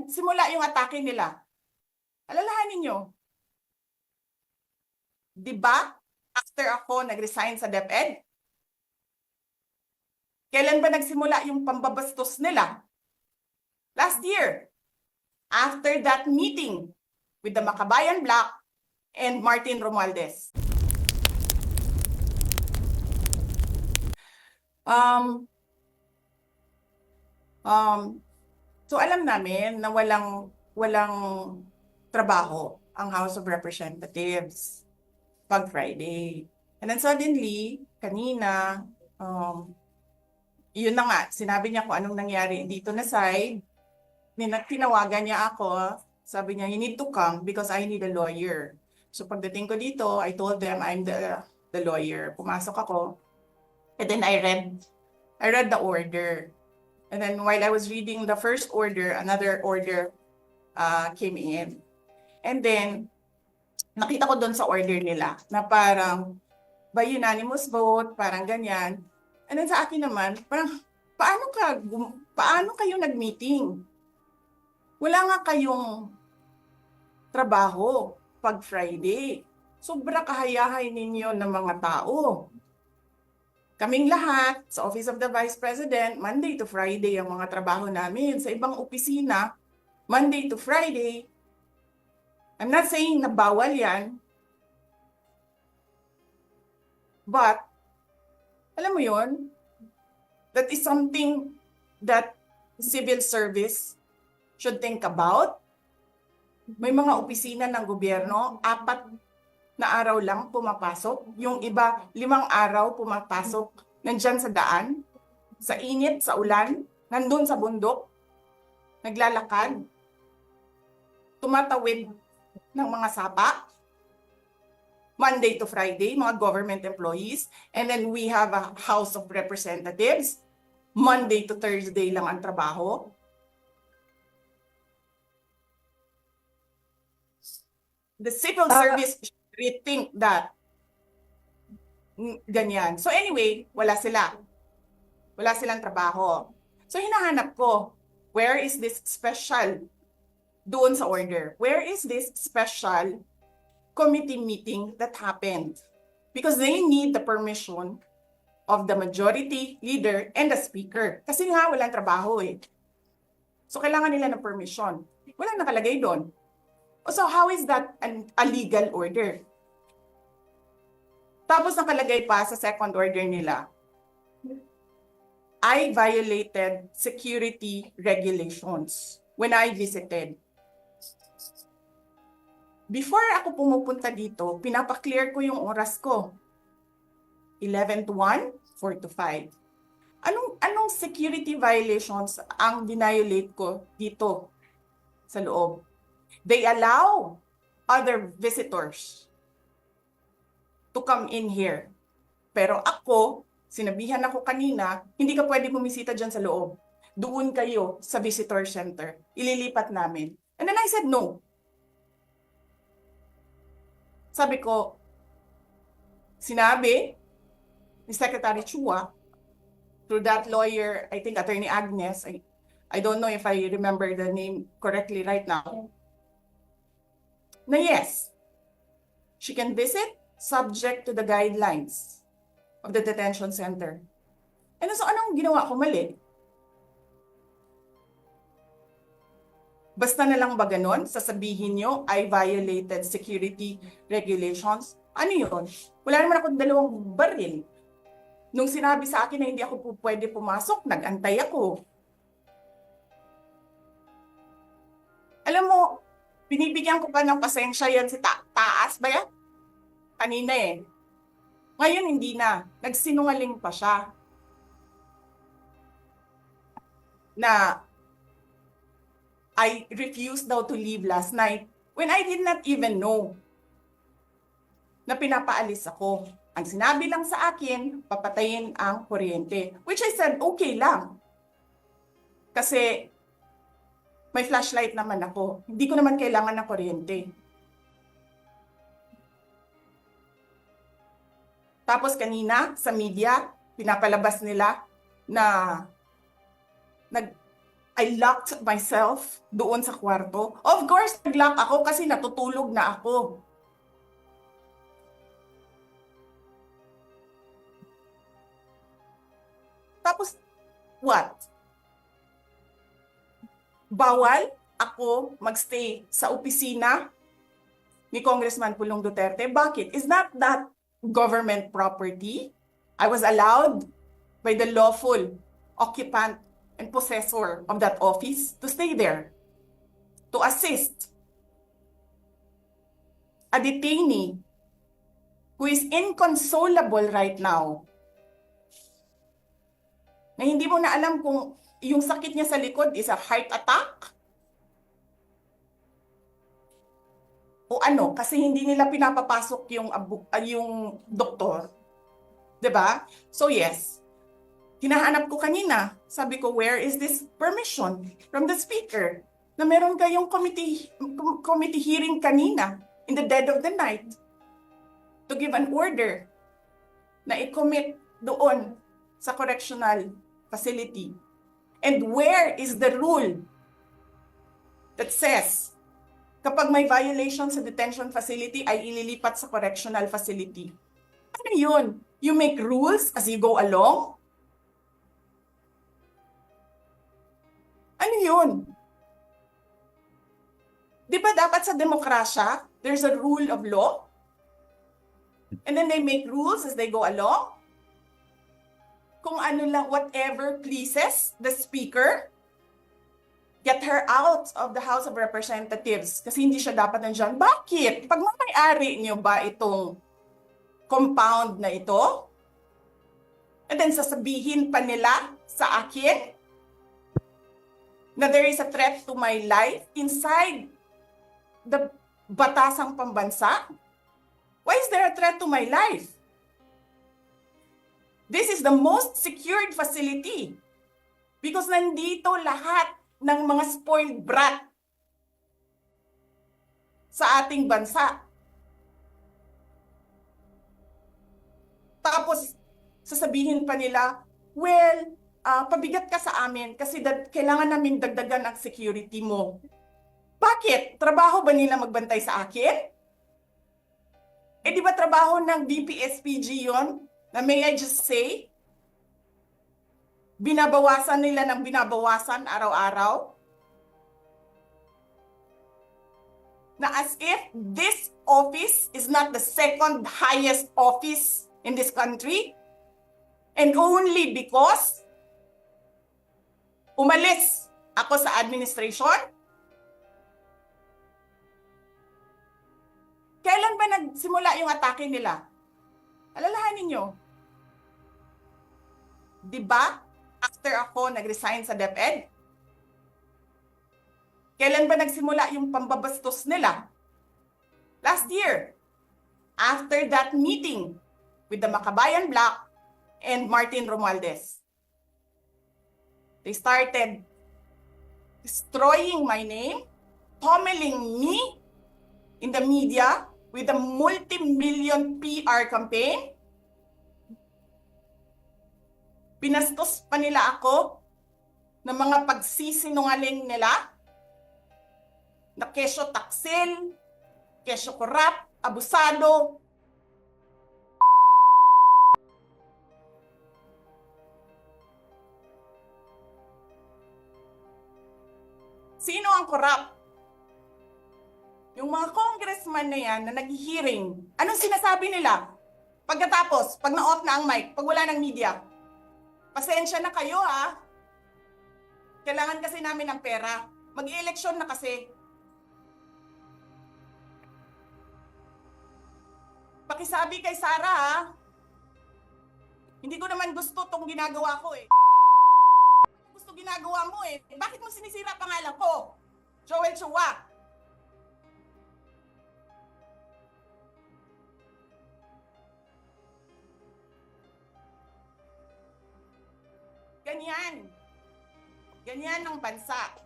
nagsimula yung atake nila? Alalahanin nyo. Di ba? After ako nag-resign sa DepEd, kailan ba nagsimula yung pambabastos nila? Last year. After that meeting with the Makabayan Black and Martin Romualdez. So alam namin na walang trabaho ang House of Representatives pag Friday. And then suddenly, kanina, yun na nga, sinabi niya kung anong nangyari dito na side. Tinawagan niya ako, sabi niya, you need to come because I need a lawyer. So pagdating ko dito, I told them I'm the lawyer. Pumasok ako, and then I read the order. And then while I was reading the first order, another order came in. And then, nakita ko doon sa order nila na parang by unanimous vote, parang ganyan. And then sa akin naman, parang paano kayo nag-meeting? Wala nga kayong trabaho pag Friday. Sobra kahayahay ninyo ng mga tao. Kaming lahat, sa Office of the Vice President, Monday to Friday ang mga trabaho namin. Sa ibang opisina, Monday to Friday. I'm not saying na bawal yan. But, alam mo yon, that is something that civil service should think about. May mga opisina ng gobyerno, 4 na araw lang pumapasok. Yung iba, 5 araw pumapasok. Nandyan sa daan, sa init, sa ulan, nandun sa bundok, naglalakad, tumatawid ng mga sapa, Monday to Friday, mga government employees. And then we have a House of Representatives, Monday to Thursday lang ang trabaho. The civil service should rethink that. Ganyan. So anyway, wala sila. Wala silang trabaho. So hinahanap ko, where is this special doon sa order? Where is this special committee meeting that happened? Because they need the permission of the majority leader and the speaker. Kasi nga, walang trabaho eh. So kailangan nila ng permission. Wala nakalagay doon. So how is that a legal order? Tapos nakalagay pa sa second order nila, I violated security regulations when I visited. Before ako pumupunta dito, pinapa-clear ko yung oras ko. 11 to 1, 4 to 5. Anong security violations ang violate ko dito sa loob? They allow other visitors to come in here. Pero ako, sinabihan ako kanina, hindi ka pwede bumisita dyan sa loob. Doon kayo sa visitor center. Ililipat namin. And then I said no. Sabi ko, sinabi ni Secretary Chua, through that lawyer, I think Attorney Agnes, I don't know if I remember the name correctly right now, na yes, she can visit subject to the guidelines of the detention center. And so anong ginawa ko mali? Basta na lang ba ganon, sasabihin nyo, I violated security regulations? Ano yun? Wala naman ako 2 baril. Nung sinabi sa akin na hindi ako pwede pumasok, nag-antay ako. Alam mo, binibigyan ko pa ng pasensya yan si Taas ba yan? Kanina eh. Ngayon hindi na. Nagsinungaling pa siya. Na I refused daw to leave last night when I did not even know na pinapaalis ako. Ang sinabi lang sa akin, papatayin ang kuryente. Which I said, okay lang. Kasi may flashlight naman ako. Hindi ko naman kailangan ng kuryente. Tapos kanina, sa media, pinapalabas nila na I locked myself doon sa kwarto. Of course, nag-lock ako kasi natutulog na ako. Tapos, what? Bawal ako magstay sa opisina ni Congressman Pulong Duterte. Bakit? Is not that government property? I was allowed by the lawful occupant and possessor of that office to stay there, to assist a detainee who is inconsolable right now, na hindi mo na alam kung yung sakit niya sa likod is a heart attack o ano, kasi hindi nila pinapapasok yung doktor. 'Di ba? So yes, hinahanap ko kanina, sabi ko, where is this permission from the speaker na meron kayong committee hearing kanina in the dead of the night to give an order na i-commit doon sa correctional facility. And where is the rule that says kapag may violation sa detention facility ay ililipat sa correctional facility? Ano yun? You make rules as you go along? Ano yun? Di ba dapat sa demokrasya, there's a rule of law? And then they make rules as they go along? Kung ano lang, whatever pleases the speaker, get her out of the House of Representatives kasi hindi siya dapat nandiyan. Bakit? Pag may-ari niyo ba itong compound na ito? And then sasabihin pa nila sa akin na there is a threat to my life inside the batasang pambansa? Why is there a threat to my life? This is the most secured facility because nandito lahat ng mga spoiled brat sa ating bansa. Tapos, sasabihin pa nila, well, pabigat ka sa amin kasi kailangan namin dagdagan ang security mo. Bakit? Trabaho ba nila magbantay sa akin? Eh di ba trabaho ng DPSPG yon? Na may I just say, binabawasan nila ng binabawasan araw-araw? Na as if this office is not the second highest office in this country, and only because umalis ako sa administration? Kailan ba nagsimula yung atake nila? Alalahanin nyo. Di ba? After ako nag-resign sa DepEd? Kailan ba nagsimula yung pambabastos nila? Last year. After that meeting with the Makabayan Bloc and Martin Romualdez. They started destroying my name, pummeling me in the media with a multi-million PR campaign. Pinastos pa nila ako ng mga pagsisinungaling nila na kesyo taksil, kesyo korap, abusado. Sino ang korap? Yung mga congressman na yan na nag-hearing, anong sinasabi nila? Pagkatapos, pag na-off na ang mic, pag wala ng media, pasensya na kayo ha. Kailangan kasi namin ng pera. Mag-i-eleksyon na kasi. Pakisabi kay Sara ha. Hindi ko naman gusto tong ginagawa ko eh. Gusto ginagawa mo eh. Bakit mo sinisira pangalan ko? Joel Chua. Ganyan. Ganyan ang bansa.